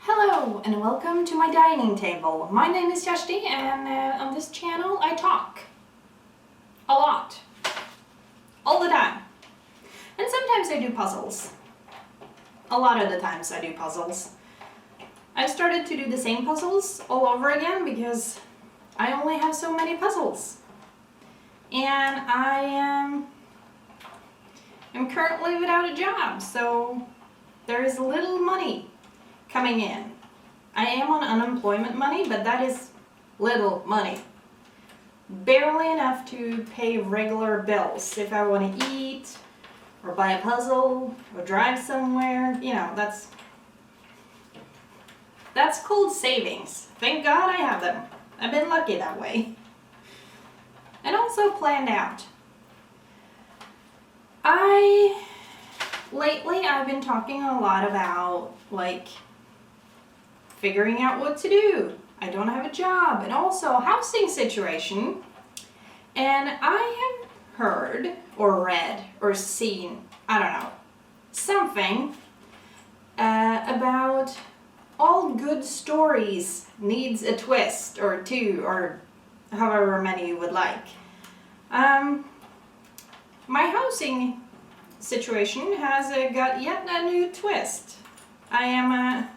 Hello and welcome to my dining table. My name is Kjersti and on this channel I talk. A lot. All the time. And sometimes I do puzzles. A lot of the times I do puzzles. I've started to do the same puzzles all over again because I only have so many puzzles. And I am currently without a job, so there is little money coming in. I am on unemployment money, but that is little money. Barely enough to pay regular bills. If I want to eat, or buy a puzzle, or drive somewhere, you know, that's called savings. Thank God I have them. I've been lucky that way. And also planned out. Lately I've been talking a lot about figuring out what to do. I don't have a job, and also housing situation. And I have heard or read or seen, I don't know, something about all good stories needs a twist or two, or however many you would like. My housing situation has got yet a new twist. I am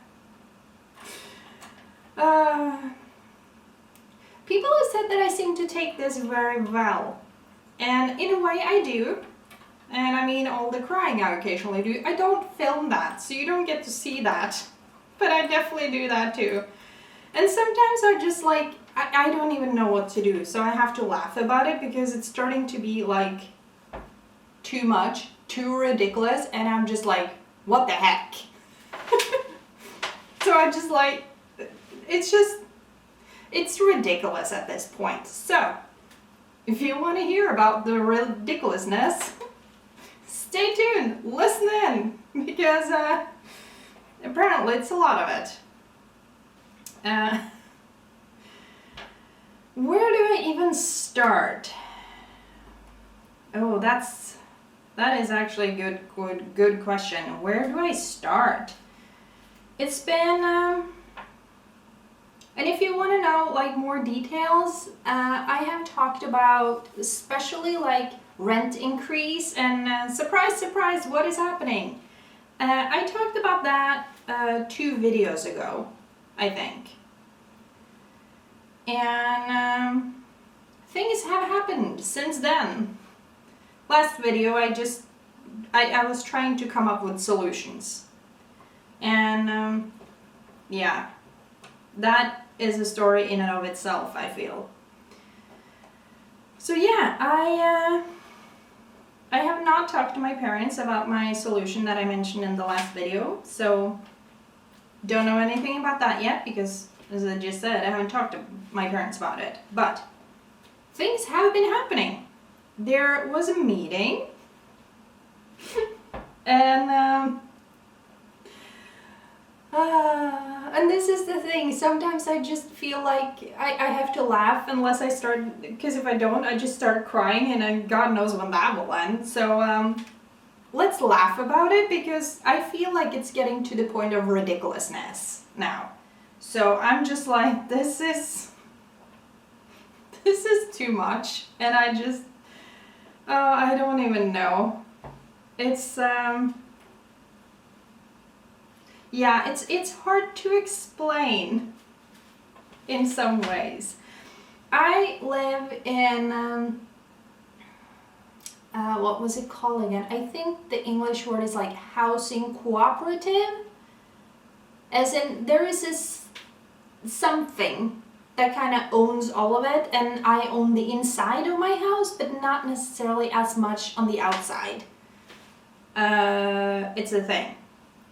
people have said that I seem to take this very well, and in a way I do. And I mean, all the crying I occasionally do, I don't film that, so you don't get to see that, but I definitely do that too. And sometimes I just I don't even know what to do, so I have to laugh about it because it's starting to be too much, too ridiculous, and I'm just what the heck? So I just it's ridiculous at this point. So, if you want to hear about the ridiculousness, stay tuned, listen in, because apparently it's a lot of it. Where do I even start? Oh, that is actually a good question. Where do I start? It's been and if you want to know more details, I have talked about especially rent increase and surprise, surprise, what is happening? I talked about that 2 videos ago, I think. And things have happened since then. Last video I was trying to come up with solutions. And yeah, that is a story in and of itself, I feel. So yeah, I have not talked to my parents about my solution that I mentioned in the last video, so don't know anything about that yet because, as I just said, I haven't talked to my parents about it. But things have been happening. There was a meeting and this is the thing, sometimes I just feel like I have to laugh unless I start, because if I don't, I just start crying, and God knows when that will end. So let's laugh about it, because I feel like it's getting to the point of ridiculousness now. So I'm just this is too much, and I don't even know. It's yeah, it's hard to explain in some ways. I live in what was it called again? I think the English word is housing cooperative, as in there is this something that kind of owns all of it, and I own the inside of my house, but not necessarily as much on the outside. It's a thing.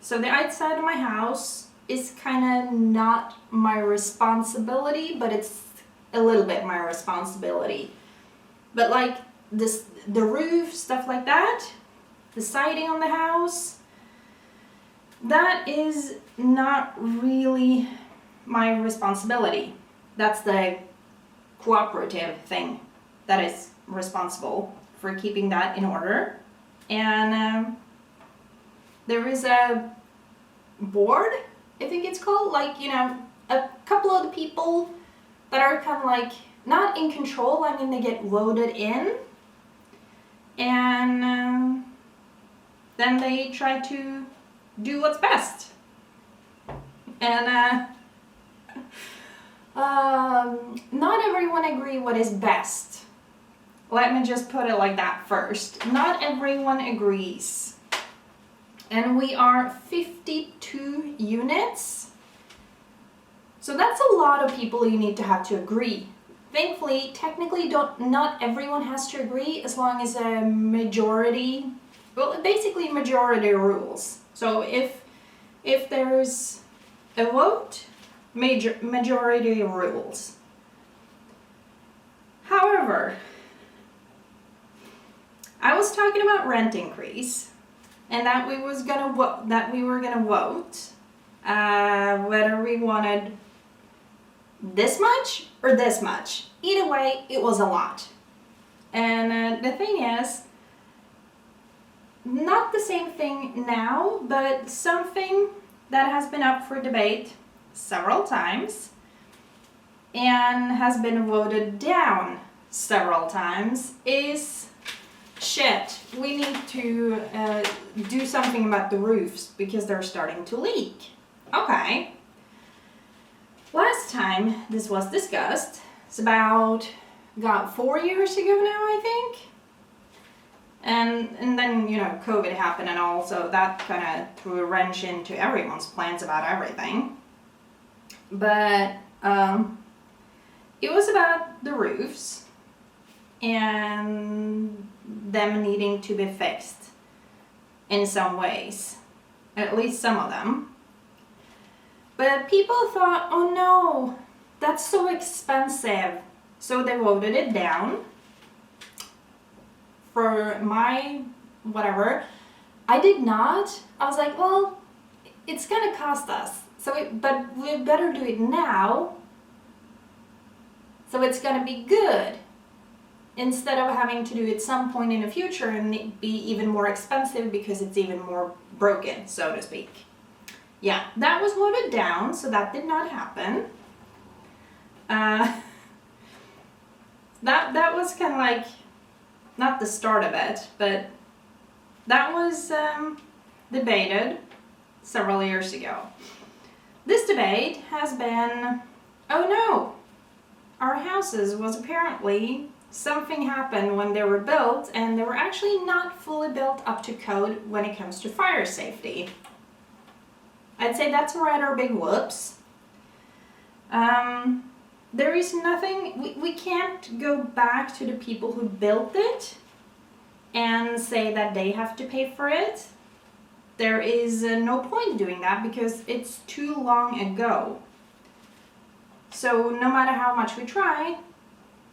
So the outside of my house is kind of not my responsibility, but it's a little bit my responsibility. But the roof, stuff like that, the siding on the house, that is not really my responsibility. That's the cooperative thing that is responsible for keeping that in order. And there is a board I think it's called, like, you know, a couple of the people that are kind of like not in control. I mean, they get voted in, and then they try to do what's best. And not everyone agree what is best. Let me just put it like that first. Not everyone agrees. And we are 52 units. So that's a lot of people you need to have to agree. Thankfully, technically, not everyone has to agree as long as a majority, well, basically majority rules. So if there's a vote, majority rules. However, I was talking about rent increase, and that we were gonna vote whether we wanted this much or this much. Either way, it was a lot. And the thing is, not the same thing now, but something that has been up for debate several times and has been voted down several times is shit. We need to do something about the roofs because they're starting to leak. Okay. Last time this was discussed, it's about, 4 years ago now, I think. And then, you know, COVID happened and all, so that kind of threw a wrench into everyone's plans about everything. But it was about the roofs and them needing to be fixed in some ways, at least some of them. But people thought, oh no, that's so expensive, so they voted it down. For my whatever, I did not. I was like, well, it's gonna cost us, but we better do it now, so it's gonna be good, instead of having to do it some point in the future and it be even more expensive because it's even more broken, so to speak. Yeah, that was voted down, so that did not happen. That was kind of like, not the start of it, but that was debated several years ago. This debate has been, oh no, our houses was apparently, something happened when they were built and they were actually not fully built up to code when it comes to fire safety. I'd say that's a rather big whoops. There is nothing, we can't go back to the people who built it and say that they have to pay for it. There is no point doing that because it's too long ago. So no matter how much we try,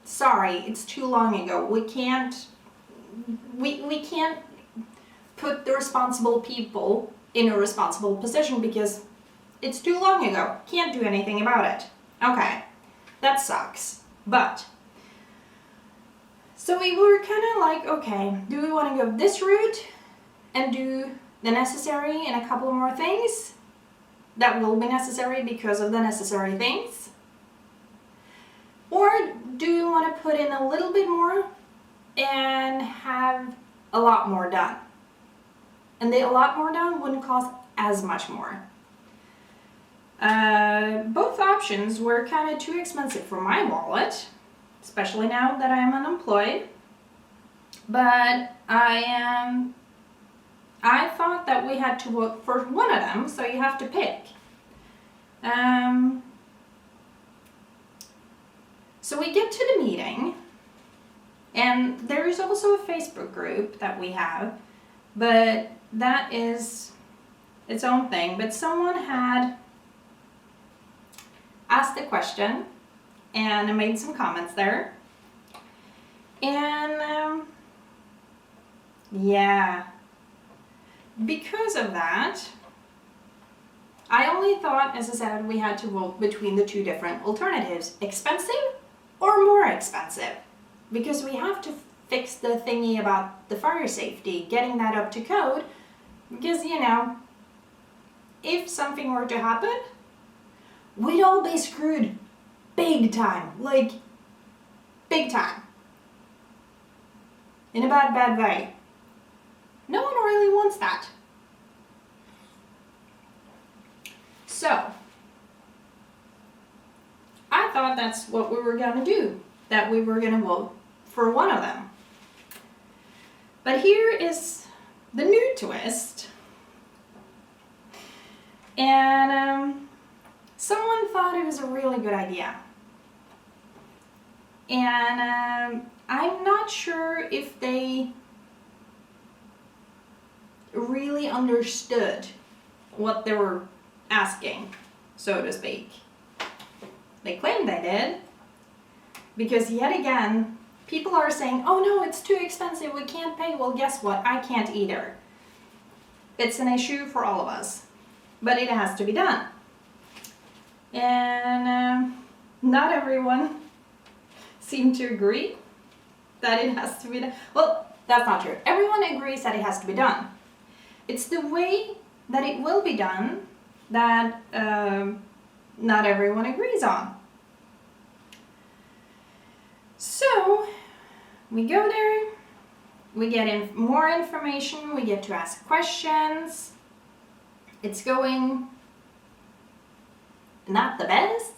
sorry, it's too long ago. We can't put the responsible people in a responsible position because it's too long ago. Can't do anything about it. Okay. That sucks, but so we were kind of like, okay, do we want to go this route and do the necessary and a couple more things that will be necessary because of the necessary things? Or do we want to put in a little bit more and have a lot more done? And the a lot more done wouldn't cost as much more. Both options were kind of too expensive for my wallet, especially now that I am unemployed. But I thought that we had to vote for one of them, so you have to pick. So we get to the meeting, and there is also a Facebook group that we have, but that is its own thing. But someone had asked a question and I made some comments there, and yeah, because of that I only thought, as I said, we had to vote between the two different alternatives, expensive or more expensive, because we have to fix the thingy about the fire safety, getting that up to code, because, you know, if something were to happen, we'd all be screwed big time, like big time. In a bad way. No one really wants that. So, I thought that's what we were gonna do, that we were gonna vote for one of them. But here is the new twist. And someone thought it was a really good idea. And I'm not sure if they really understood what they were asking, so to speak. They claimed they did, because yet again, people are saying, oh no, it's too expensive, we can't pay. Well, guess what? I can't either. It's an issue for all of us, but it has to be done. And not everyone seemed to agree that it has to be done. Well, that's not true. Everyone agrees that it has to be done. It's the way that it will be done that not everyone agrees on. So we go there, we get more information, we get to ask questions. It's going not the best.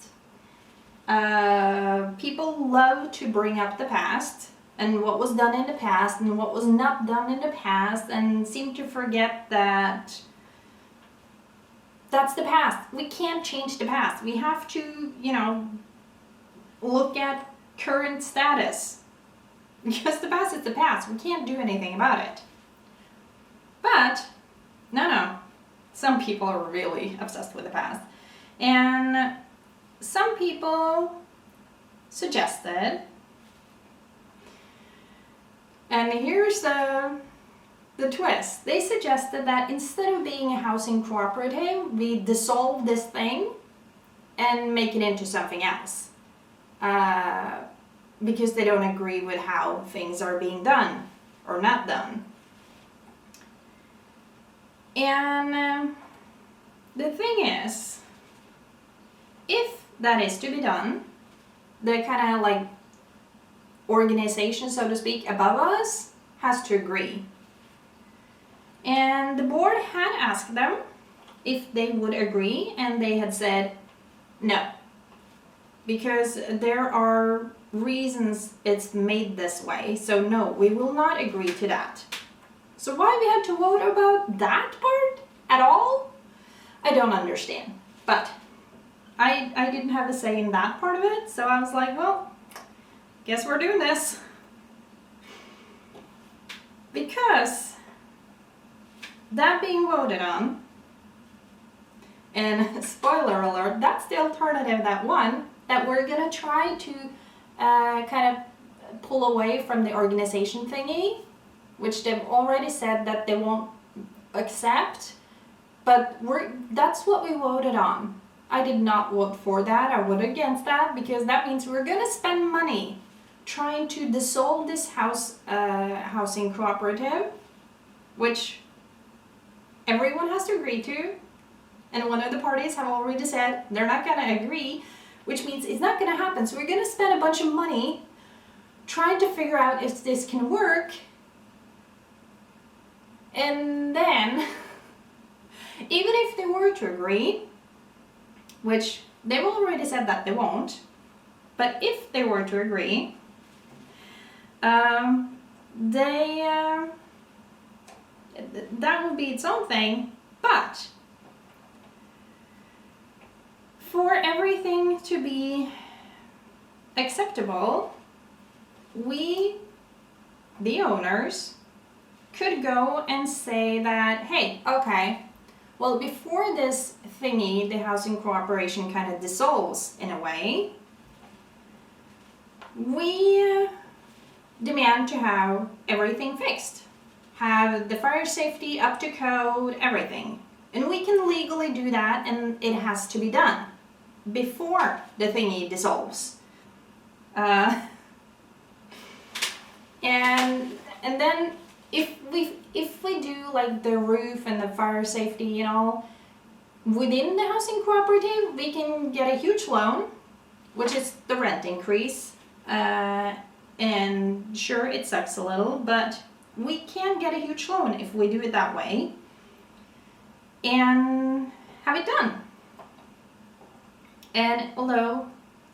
People love to bring up the past and what was done in the past and what was not done in the past, and seem to forget that that's the past. We can't change the past. We have to, look at current status. Because the past is the past. We can't do anything about it. But, no. Some people are really obsessed with the past. And some people suggested, and here's the twist. They suggested that instead of being a housing cooperative, we dissolve this thing and make it into something else. Because they don't agree with how things are being done or not done. And the thing is, if that is to be done, the kind of like organization, so to speak, above us has to agree. And the board had asked them if they would agree, and they had said no. Because there are reasons it's made this way, so no, we will not agree to that. So why we had to vote about that part at all, I don't understand. But I didn't have a say in that part of it, so I was like, well, guess we're doing this. Because that being voted on, and spoiler alert, that's the alternative that won, that we're gonna try to kind of pull away from the organization thingy, which they've already said that they won't accept, but that's what we voted on. I did not vote for that, I voted against that, because that means we're gonna spend money trying to dissolve this housing cooperative, which everyone has to agree to, and one of the parties have already said they're not gonna agree, which means it's not gonna happen. So we're gonna spend a bunch of money trying to figure out if this can work, and then even if they were to agree, which they've already said that they won't, but if they were to agree, that would be its own thing. But for everything to be acceptable, we, the owners, could go and say that, hey, okay, well, before this thingy, the housing cooperation kind of dissolves in a way, we demand to have everything fixed. Have the fire safety up to code, everything. And we can legally do that, and it has to be done before the thingy dissolves. And then if we do like the roof and the fire safety and all, within the housing cooperative, we can get a huge loan, which is the rent increase. And sure, it sucks a little, but we can get a huge loan if we do it that way and have it done. And although,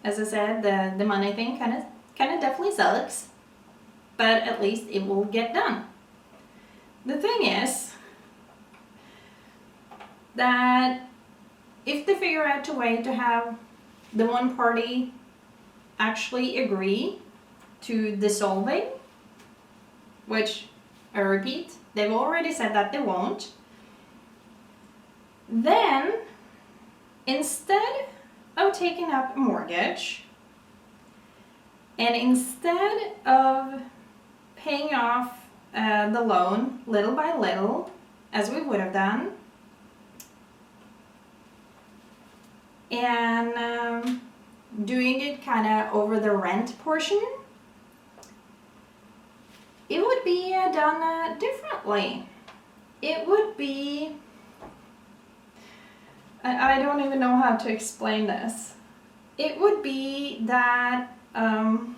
as I said, the money thing kind of definitely sucks, but at least it will get done. The thing is that if they figure out a way to have the one party actually agree to dissolving, which I repeat, they've already said that they won't, then instead of taking up a mortgage and instead of paying off the loan little by little, as we would have done, and doing it kind of over the rent portion, it would be done differently. It would be, I don't even know how to explain this. It would be that, because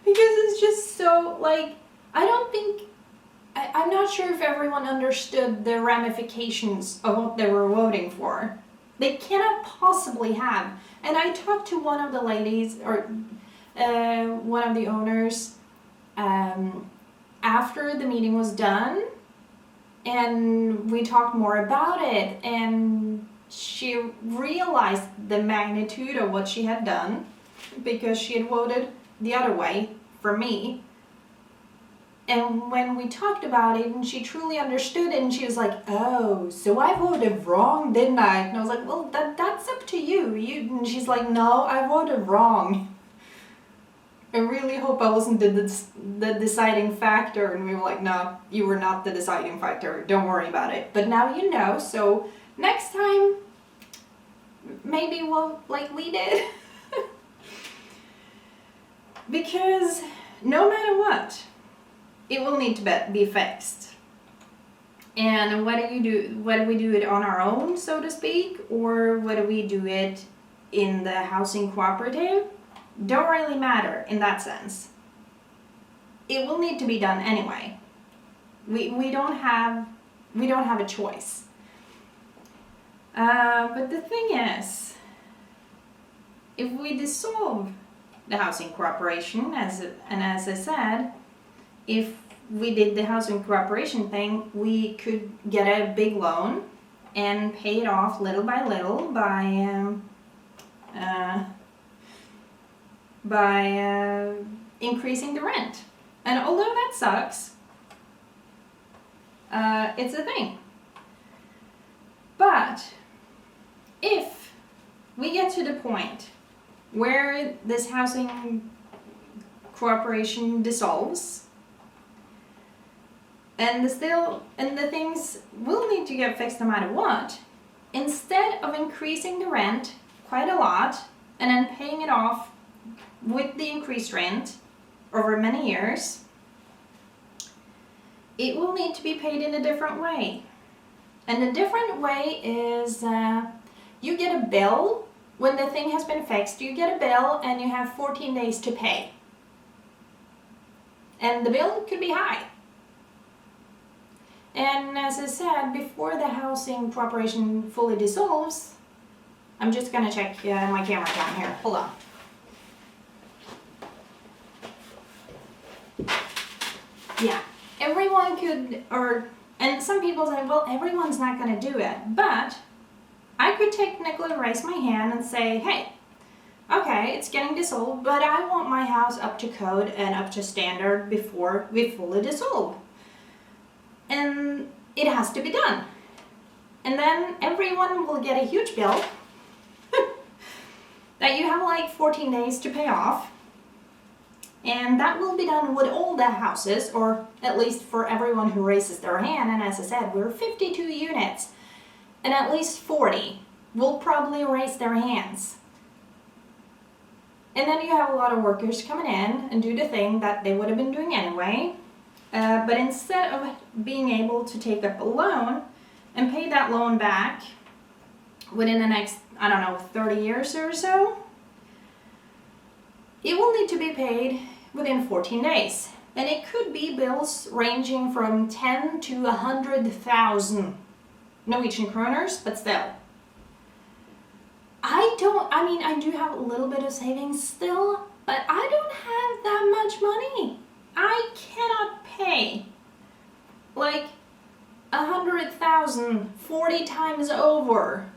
it's just so, like, I'm not sure if everyone understood the ramifications of what they were voting for. They cannot possibly have. And I talked to one of the ladies, or one of the owners, after the meeting was done, and we talked more about it, and she realized the magnitude of what she had done because she had voted the other way for me. And when we talked about it and she truly understood it, and she was like, oh, so I voted wrong, didn't I? And I was like, well, that's up to you. And she's like, no, I voted wrong. I really hope I wasn't the deciding factor. And we were like, no, you were not the deciding factor. Don't worry about it. But now you know, so next time, maybe we'll, like we did. Because no matter what, it will need to be fixed. And whether we do it on our own, so to speak, or whether we do it in the housing cooperative, don't really matter in that sense. It will need to be done anyway. We don't have a choice. But the thing is, if we dissolve the housing cooperation, as I said, if we did the housing cooperation thing, we could get a big loan and pay it off little by little by increasing the rent. And although that sucks, it's a thing. But if we get to the point where this housing cooperation dissolves, and the things will need to get fixed no matter what, instead of increasing the rent quite a lot and then paying it off with the increased rent over many years, it will need to be paid in a different way. And the different way is you get a bill when the thing has been fixed. You get a bill and you have 14 days to pay. And the bill could be high. And as I said, before the housing cooperation fully dissolves, I'm just going to check my camera down here. Hold on. Yeah, everyone could, and some people say, well, everyone's not going to do it. But I could technically raise my hand and say, hey, okay, it's getting dissolved, but I want my house up to code and up to standard before we fully dissolve. And it has to be done. And then everyone will get a huge bill that you have like 14 days to pay off. And that will be done with all the houses, or at least for everyone who raises their hand. And as I said, we're 52 units, and at least 40 will probably raise their hands. And then you have a lot of workers coming in and do the thing that they would have been doing anyway. But instead of being able to take up a loan, and pay that loan back within the next, I don't know, 30 years or so, it will need to be paid within 14 days. And it could be bills ranging from 10 to 100,000 Norwegian kroners, but still. I do have a little bit of savings still, but I don't have that much money. I cannot pay like 100,000 40 times over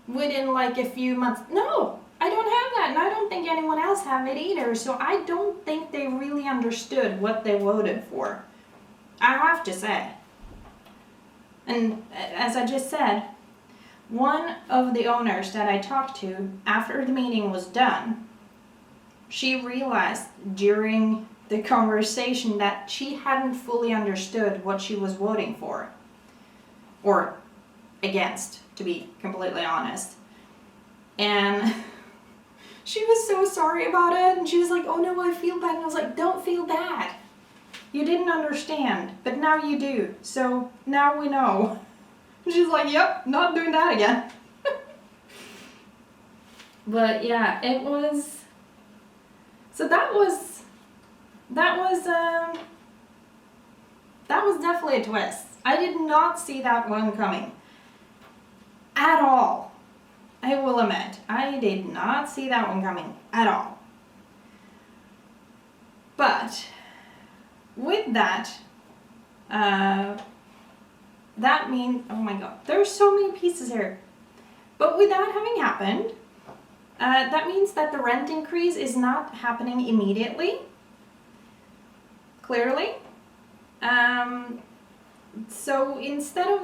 within like a few months. No, I don't have that, and I don't think anyone else have it either. So I don't think they really understood what they voted for, I have to say. And as I just said, one of the owners that I talked to after the meeting was done, she realized during the conversation that she hadn't fully understood what she was voting for, or against, to be completely honest. And she was so sorry about it, and she was like, oh no, I feel bad. And I was like, don't feel bad. You didn't understand, but now you do. So now we know. And she's like, yep, not doing that again. But yeah, it was, so that was definitely a twist. I did not see that one coming at all. I will admit, I did not see that one coming at all. But with that, that means, oh my god, there's so many pieces here. But with that having happened, that means that the rent increase is not happening immediately, clearly. So instead of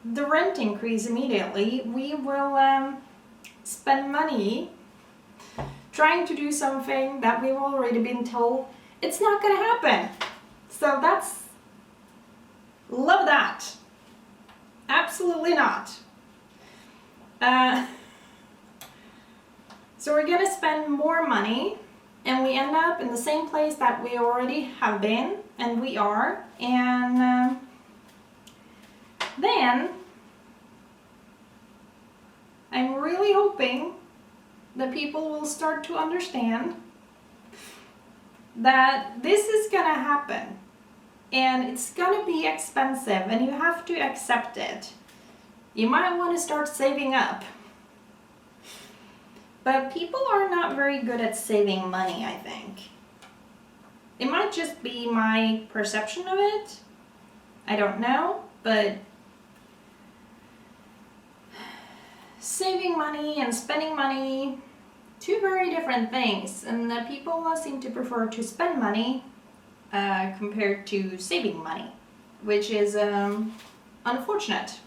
the rent increase immediately, we will spend money trying to do something that we've already been told it's not going to happen. So that's, love that. Absolutely not. So we're going to spend more money, and we end up in the same place that we already have been, and we are. And then I'm really hoping that people will start to understand that this is gonna happen, and it's gonna be expensive, and you have to accept it. You might want to start saving up. But people are not very good at saving money, I think. It might just be my perception of it. I don't know, but saving money and spending money, two very different things. And people seem to prefer to spend money compared to saving money, which is unfortunate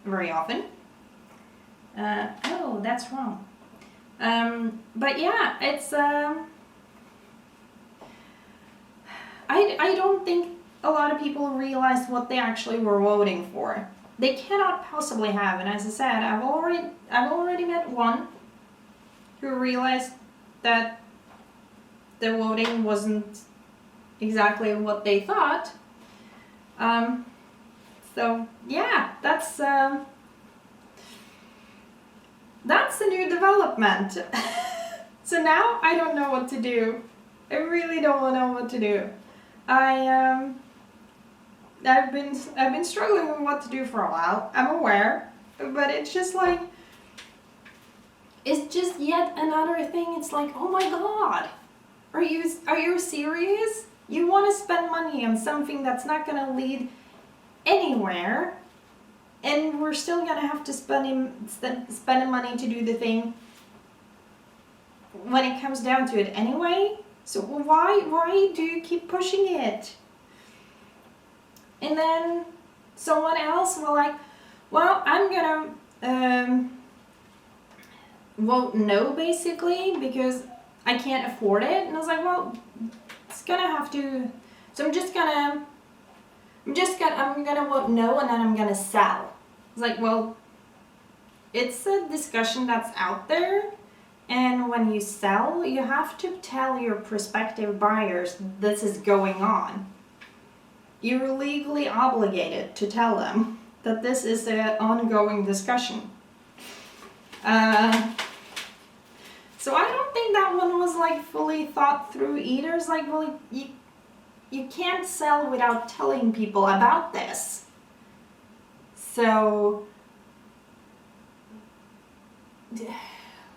very often. Oh, that's wrong. But yeah, it's I don't think a lot of people realized what they actually were voting for. They cannot possibly have, and as I said, I've already met one who realized that the voting wasn't exactly what they thought. So yeah, that's a new development. So now I don't know what to do. I really don't know what to do. I've been struggling with what to do for a while. I'm aware, but it's just like, it's just yet another thing. It's like, oh my god, are you serious? You want to spend money on something that's not going to lead anywhere, and we're still going to have to spend money to do the thing when it comes down to it anyway. So why do you keep pushing it? And then someone else will like, well, I'm gonna vote no, basically, because I can't afford it. And I was like, well, it's gonna have to, so I'm gonna vote no, and then I'm gonna sell. It's like, well, it's a discussion that's out there, and when you sell, you have to tell your prospective buyers this is going on. you're legally obligated to tell them that this is an ongoing discussion. So I don't think that one was like fully thought through either. It's like, well, you can't sell without telling people about this. So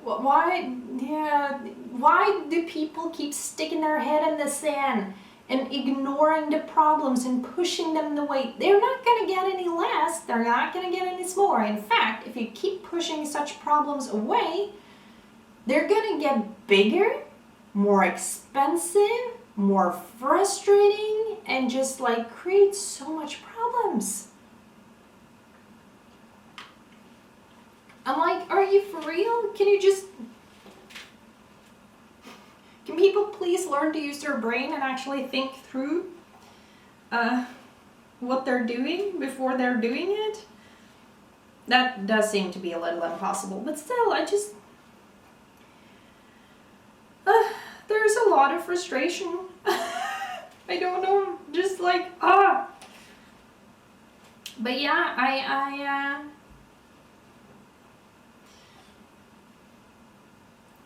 why do people keep sticking their head in the sand and ignoring the problems and pushing them away? They're not going to get any less. They're not going to get any smaller. In fact, if you keep pushing such problems away, they're going to get bigger, more expensive, more frustrating, and just like create so much problems. I'm like, are you for real? Can people please learn to use their brain and actually think through what they're doing before they're doing it? That does seem to be a little impossible, but still, there's a lot of frustration. I don't know, just like, But yeah,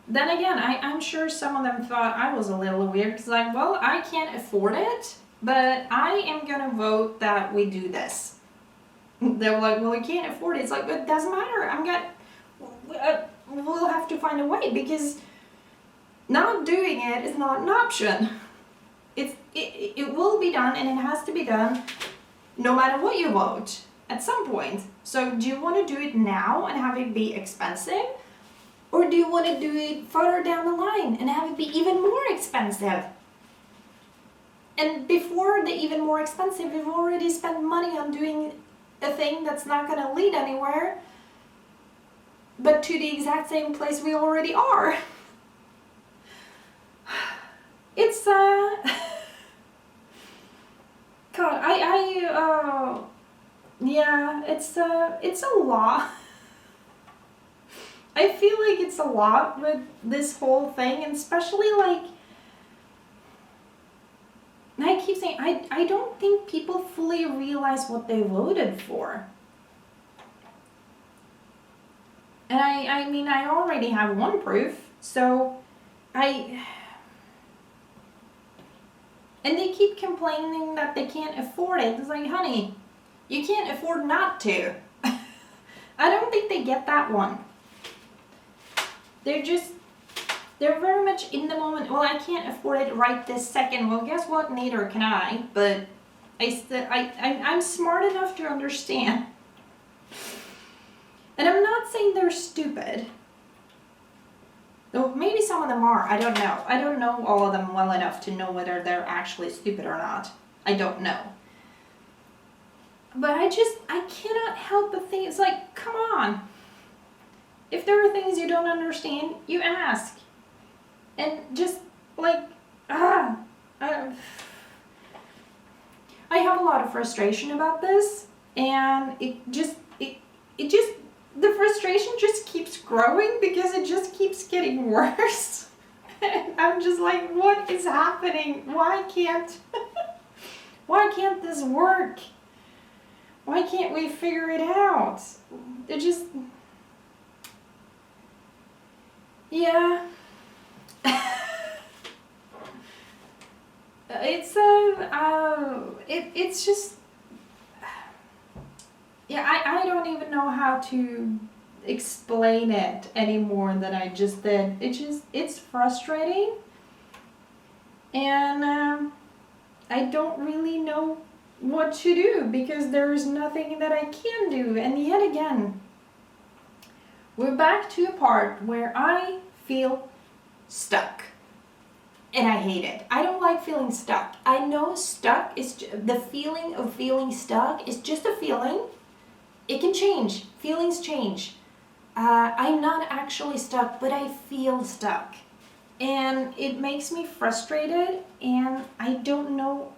then again, I'm sure some of them thought I was a little weird, because like, well, I can't afford it, but I am gonna vote that we do this. They were like, well, you can't afford it. It's like, but it doesn't matter. We'll have to find a way, because not doing it is not an option. It will be done, and it has to be done no matter what you vote at some point. So do you want to do it now and have it be expensive? Or do you want to do it further down the line and have it be even more expensive? And before the even more expensive, we've already spent money on doing a thing that's not going to lead anywhere, but to the exact same place we already are. It's God, yeah, it's a lot. I feel like it's a lot with this whole thing, and especially like, I keep saying, I don't think people fully realize what they voted for. And I mean, I already have one proof, so and they keep complaining that they can't afford it. It's like, honey, you can't afford not to. I don't think they get that one. They're very much in the moment. Well, I can't afford it right this second. Well, guess what? Neither can I. But I'm smart enough to understand. And I'm not saying they're stupid. Though maybe some of them are. I don't know. I don't know all of them well enough to know whether they're actually stupid or not. I don't know. But I cannot help but think, it's like, come on. If there are things you don't understand, you ask. And just like, I have a lot of frustration about this, and the frustration just keeps growing because it just keeps getting worse. And I'm just like, what is happening? Why can't this work? Why can't we figure it out? It just, yeah. It's just, yeah, I don't even know how to explain it any more than I just did. It's frustrating, and I don't really know what to do, because there is nothing that I can do. And yet again, we're back to a part where I feel stuck. And I hate it. I don't like feeling stuck. I know stuck is the feeling of feeling stuck is just a feeling. It can change. Feelings change. I'm not actually stuck, but I feel stuck. And it makes me frustrated, and I don't know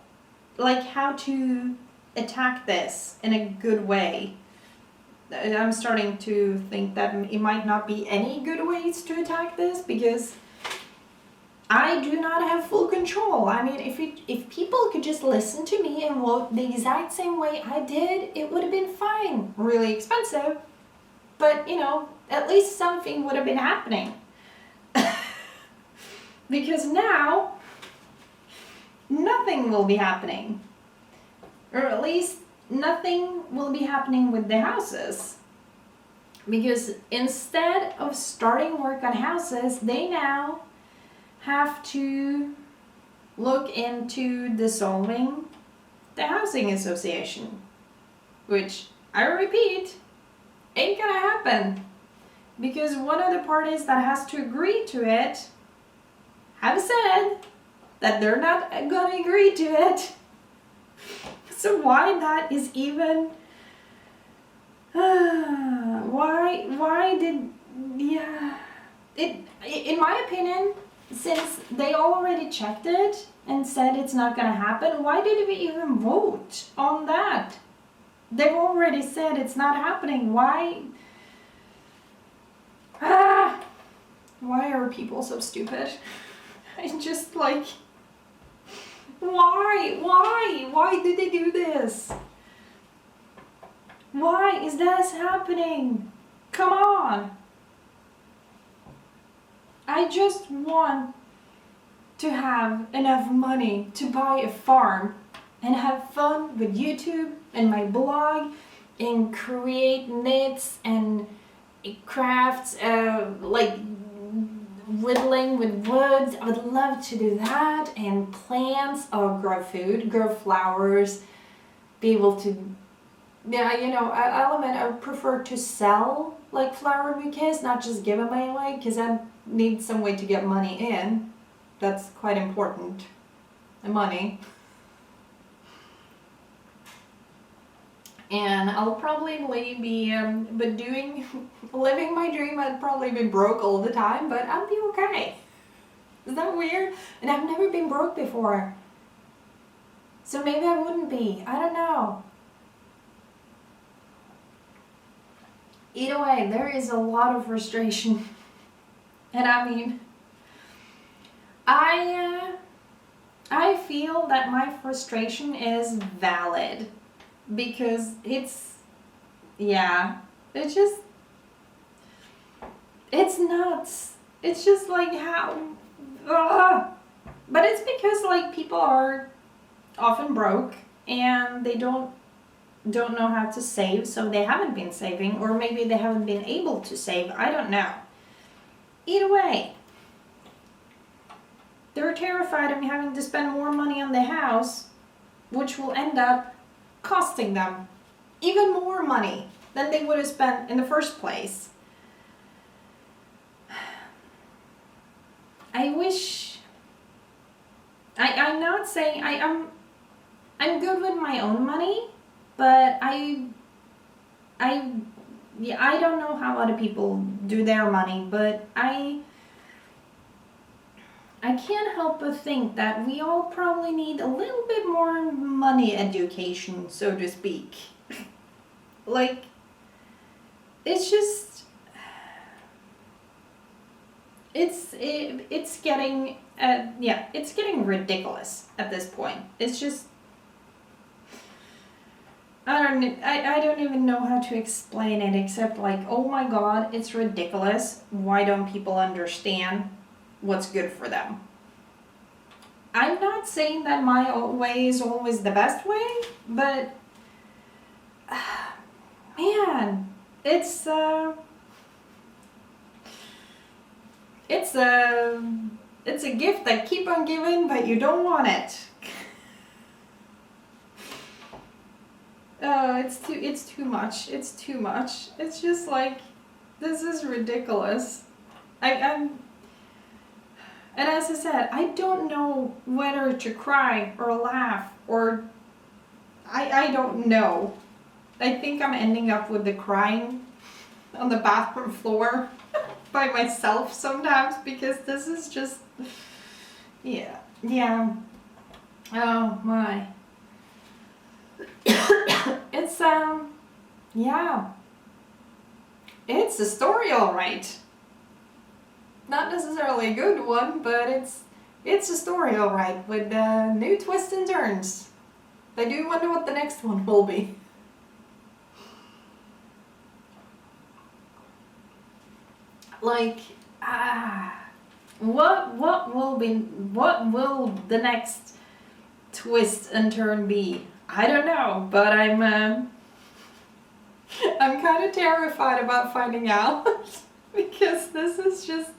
like how to attack this in a good way. I'm starting to think that it might not be any good ways to attack this, because I do not have full control. I mean, if people could just listen to me and vote the exact same way I did, it would have been fine. Really expensive, but you know, at least something would have been happening. Because now, nothing will be happening. Or at least nothing will be happening with the houses. Because instead of starting work on houses, they now have to look into dissolving the housing association. Which, I repeat, ain't gonna happen. Because one of the parties that has to agree to it have said that they're not gonna agree to it. So why that is even... why did... Yeah... in my opinion, since they already checked it and said it's not gonna happen, why did we even vote on that? They've already said it's not happening. Why? Why are people so stupid? I just like... Why did they do this? Why is this happening? Come on. I just want to have enough money to buy a farm and have fun with YouTube and my blog and create knits and crafts, like whittling with woods. I would love to do that. And plants, grow food, grow flowers, be able to, yeah, you know, I prefer to sell like flower bouquets, not just give them away, because I need some way to get money in. That's quite important. The money. And I'll probably be living my dream. I'd probably be broke all the time, but I'll be okay. Is that weird? And I've never been broke before. So maybe I wouldn't be. I don't know. Either way, there is a lot of frustration. And I mean, I feel that my frustration is valid. Because it's nuts. It's just like how, but it's because like people are often broke and they don't know how to save, so they haven't been saving, or maybe they haven't been able to save. I don't know. Either way, they're terrified of me having to spend more money on the house, which will end up costing them even more money than they would have spent in the first place. I wish... I'm not saying... I'm good with my own money, but I don't know how other people do their money, but I can't help but think that we all probably need a little bit more money education, so to speak. Like, it's just, it's getting, it's getting ridiculous at this point. It's just, I don't even know how to explain it, except like, oh my god, it's ridiculous. Why don't people understand what's good for them? I'm not saying that my way is always the best way, but man, it's a gift that keep on giving, but you don't want it. It's too much. It's too much. It's just like, this is ridiculous. And as I said, I don't know whether to cry or laugh, or I don't know. I think I'm ending up with the crying on the bathroom floor by myself sometimes, because this is just, yeah. Oh my. It's, yeah. It's a story, all right. Not necessarily a good one, but it's It's a story, alright, with new twists and turns. I do wonder what the next one will be. Like, what will the next twist and turn be? I don't know, but I'm kind of terrified about finding out because this is just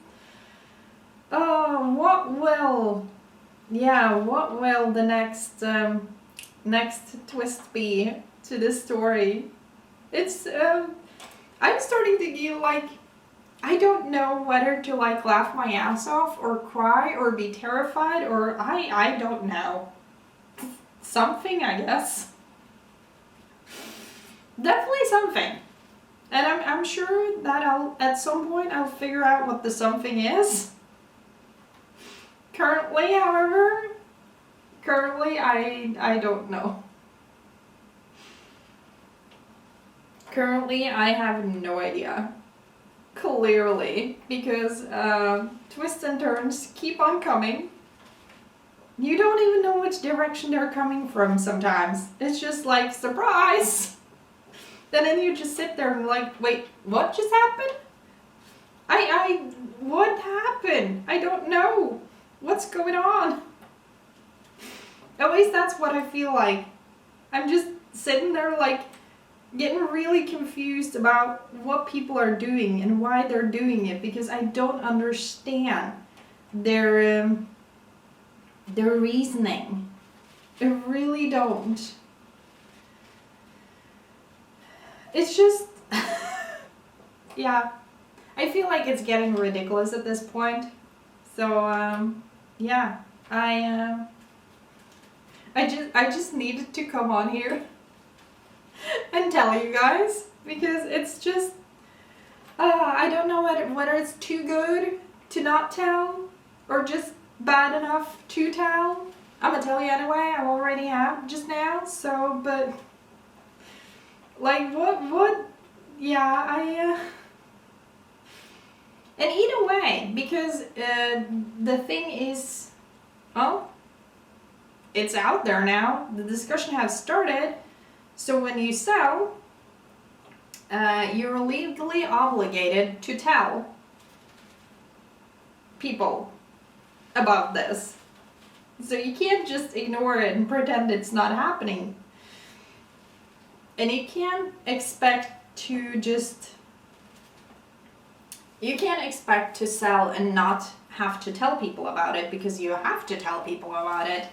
what will the next twist be to this story? It's I'm starting to feel like I don't know whether to like laugh my ass off or cry or be terrified or I don't know. Something, I guess. Definitely something. And I'm sure that at some point I'll figure out what the something is. Currently, however, I don't know. Currently, I have no idea. Clearly, because twists and turns keep on coming. You don't even know which direction they're coming from sometimes. It's just like, surprise! And then you just sit there and like, wait, what just happened? What happened? I don't know. What's going on? At least that's what I feel like. I'm just sitting there like, getting really confused about what people are doing and why they're doing it because I don't understand their reasoning. I really don't. It's just yeah, I feel like it's getting ridiculous at this point. So yeah, I just needed to come on here and tell you guys because it's just I don't know whether it's too good to not tell or just bad enough to tell. I'm gonna tell you anyway. I already have just now. So, but like what? Yeah, and either way, because the thing is, well, it's out there now. The discussion has started. So when you sell, you're legally obligated to tell people about this. So you can't just ignore it and pretend it's not happening. And you can't expect to sell and not have to tell people about it because you have to tell people about it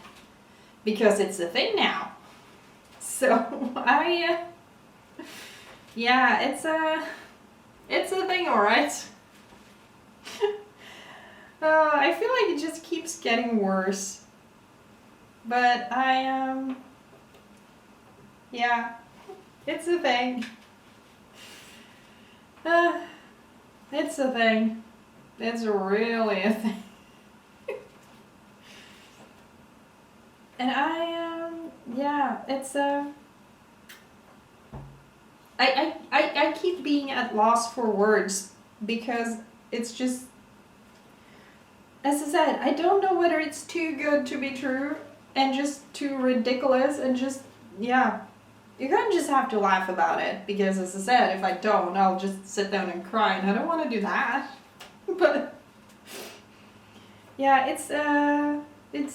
because it's a thing now. So yeah, it's a thing, alright. I feel like it just keeps getting worse. But yeah, it's a thing. It's a thing. It's really a thing. And yeah, it's I keep being at loss for words because it's just, as I said, I don't know whether it's too good to be true and just too ridiculous and just, yeah. You're gonna just have to laugh about it because, as I said, if I don't, I'll just sit down and cry and I don't want to do that. But yeah, it's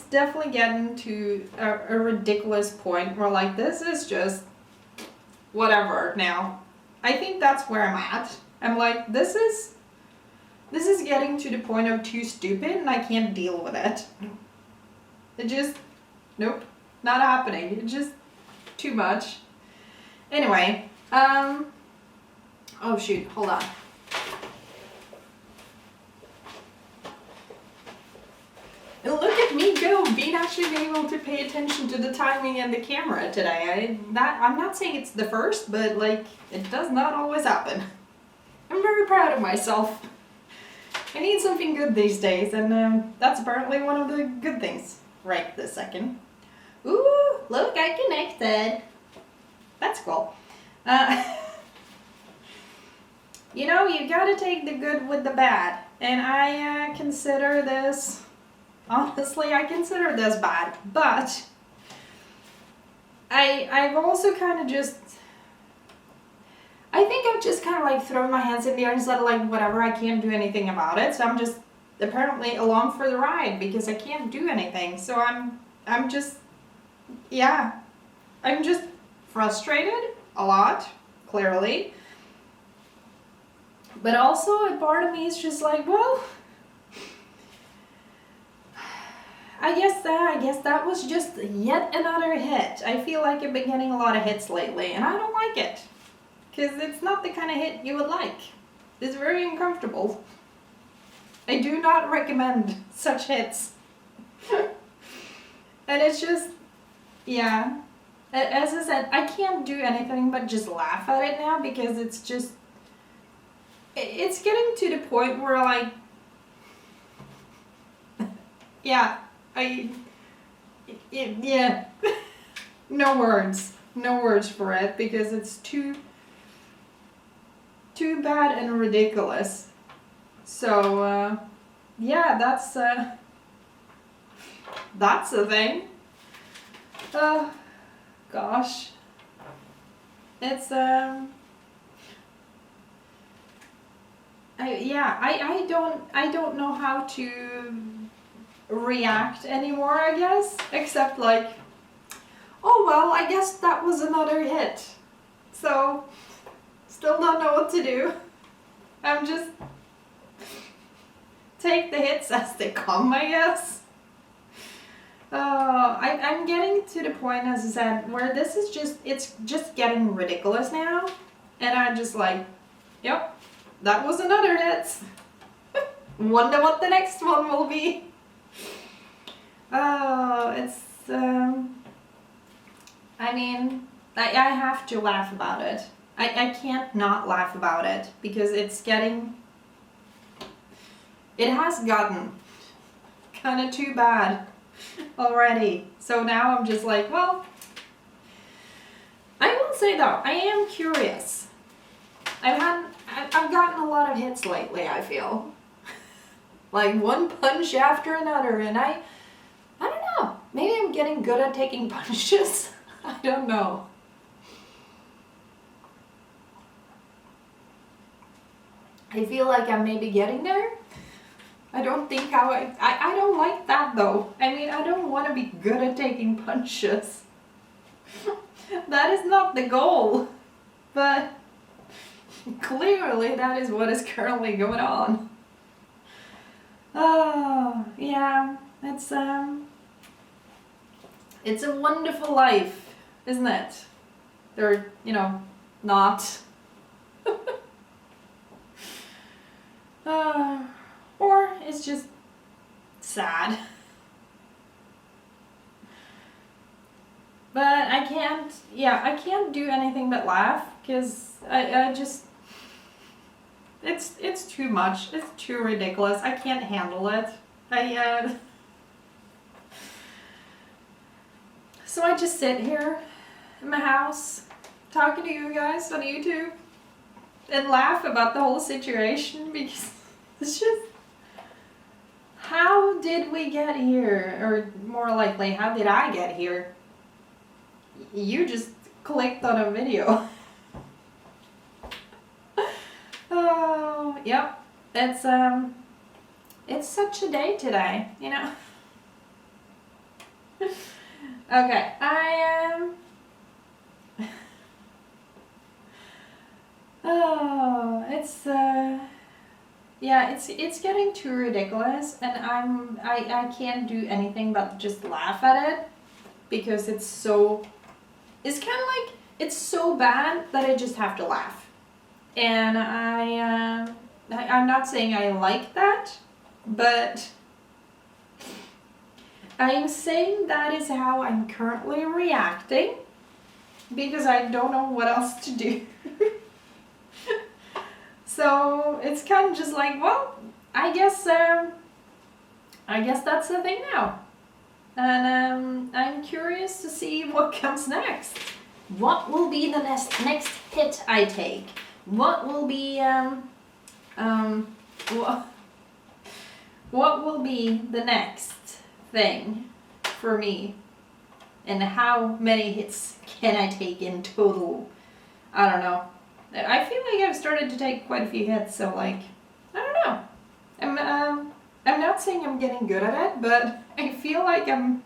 definitely getting to a ridiculous point where like this is just whatever now. I think that's where I'm at. I'm like, this is getting to the point of too stupid and I can't deal with it. It just, nope, not happening. It's just too much. Anyway, oh shoot, hold on. And look at me go, actually being able to pay attention to the timing and the camera today. I'm not saying it's the first, but like, it does not always happen. I'm very proud of myself. I need something good these days, and that's apparently one of the good things right this second. Ooh, look, I connected. That's cool. You know, you gotta take the good with the bad. And I consider this Honestly, I consider this bad, but I've also kind of just, I think I've just kind of like thrown my hands in the air and said like, whatever, I can't do anything about it. So I'm just apparently along for the ride because I can't do anything. So I'm just, yeah, I'm just frustrated a lot, clearly. But also a part of me is just like, well, I guess that was just yet another hit. I feel like I've been getting a lot of hits lately, and I don't like it. Because it's not the kind of hit you would like. It's very uncomfortable. I do not recommend such hits. And it's just, yeah. As I said, I can't do anything but just laugh at it now because it's just, it's getting to the point where like, yeah, yeah, no words for it because it's too bad and ridiculous. So yeah, that's the thing. Gosh, it's I don't know how to react anymore, I guess, except like, oh well, I guess that was another hit. So still don't know what to do. I'm just take the hits as they come, I guess. I'm getting to the point, as I said, where this is just, it's just getting ridiculous now. And I'm just like, yep, that was another hit. Wonder what the next one will be. Oh, it's, I mean, I have to laugh about it. I can't not laugh about it because it's getting, it has gotten kind of too bad already. So now I'm just like, well, I will say though, I am curious. I've gotten a lot of hits lately, I feel. Like one punch after another, and I don't know. Maybe I'm getting good at taking punches. I don't know. I feel like I'm maybe getting there. I don't think I don't like that though. I mean, I don't want to be good at taking punches. That is not the goal. But clearly that is what is currently going on. Oh, yeah. It's a wonderful life, isn't it? Or, you know, not. Or it's just sad. But I can't do anything but laugh because I just, it's too much. It's too ridiculous. I can't handle it. So I just sit here in my house talking to you guys on YouTube and laugh about the whole situation because it's just, how did we get here? Or more likely, how did I get here? You just clicked on a video. Oh, yep. It's such a day today, you know. Okay, oh, it's yeah, it's getting too ridiculous, and I can't do anything but just laugh at it because it's kind of like, it's so bad that I just have to laugh. And I'm not saying I like that, but I'm saying that is how I'm currently reacting because I don't know what else to do. So it's kind of just like, well, I guess that's the thing now. And I'm curious to see what comes next. What will be the next hit I take? What will be what will be the next thing for me. And how many hits can I take in total? I don't know. I feel like I've started to take quite a few hits, so like, I don't know. I'm not saying I'm getting good at it, but I feel like I'm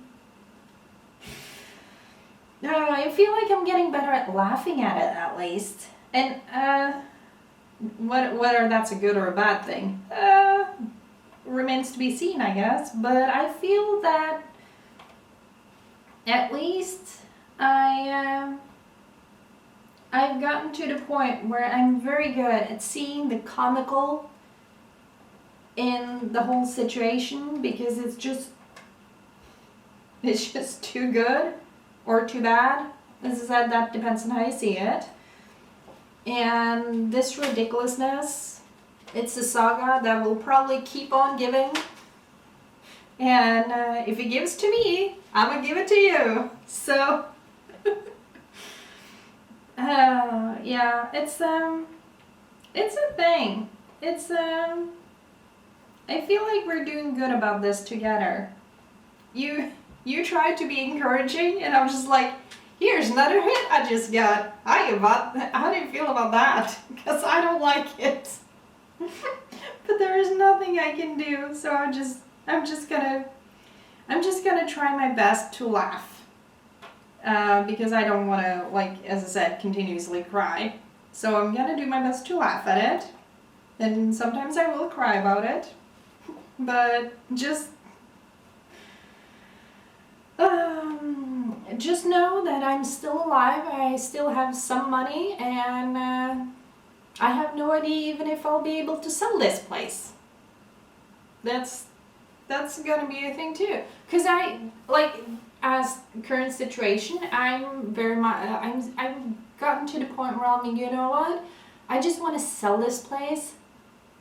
getting better at laughing at it, at least. And whether that's a good or a bad thing remains to be seen, I guess. But I feel that at least I've gotten to the point where I'm very good at seeing the comical in the whole situation, because it's just too good or too bad. As I said, that depends on how you see it. And this ridiculousness, it's a saga that will probably keep on giving. And if it gives to me, I'm gonna give it to you. So, yeah, it's a thing. I feel like we're doing good about this together. You tried to be encouraging, and I'm just like, here's another hit I just got. How do you feel about that? Because I don't like it. But there is nothing I can do, so I'm just gonna try my best to laugh. Because I don't want to, like, as I said, continuously cry. So I'm gonna do my best to laugh at it. And sometimes I will cry about it. But just know that I'm still alive. I still have some money, and I have no idea even if I'll be able to sell this place. That's gonna be a thing too. Cause as current situation, I'm very much I've gotten to the point where I'm, you know what? I just want to sell this place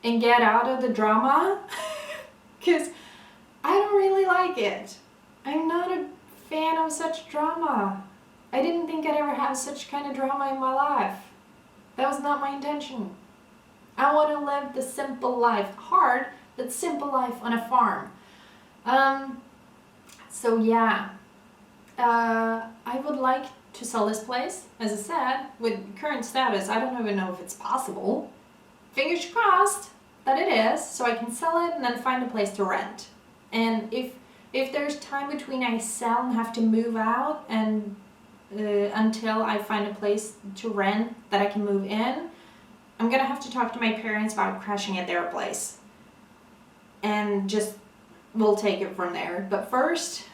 and get out of the drama. Cause I don't really like it. I'm not a fan of such drama. I didn't think I'd ever have such kind of drama in my life. That was not my intention. I want to live the simple life. Hard, but simple life on a farm. So yeah. I would like to sell this place. As I said, with current status, I don't even know if it's possible. Fingers crossed that it is, so I can sell it and then find a place to rent. And if there's time between I sell and have to move out and until I find a place to rent that I can move in, I'm gonna have to talk to my parents about crashing at their place. And just, we'll take it from there. But first,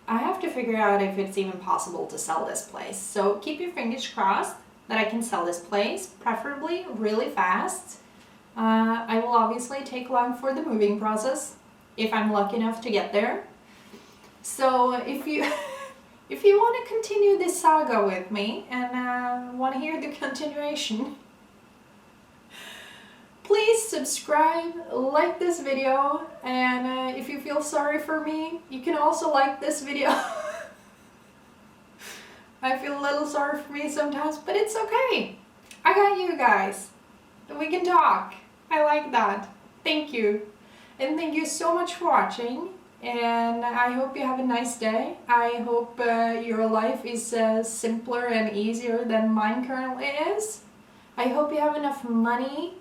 I have to figure out if it's even possible to sell this place. So keep your fingers crossed that I can sell this place, preferably really fast. I will obviously take long for the moving process, if I'm lucky enough to get there. So if you want to continue this saga with me and want to hear the continuation, please subscribe, like this video, and if you feel sorry for me, you can also like this video. I feel a little sorry for me sometimes, but it's okay. I got you guys. We can talk. I like that. Thank you. And thank you so much for watching. And I hope you have a nice day. I hope your life is simpler and easier than mine currently is. I hope you have enough money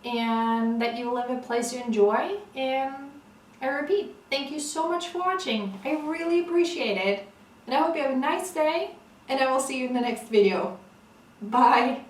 and that you live a place you enjoy. And I repeat, thank you so much for watching. I really appreciate it. And I hope you have a nice day, and I will see you in the next video. Bye.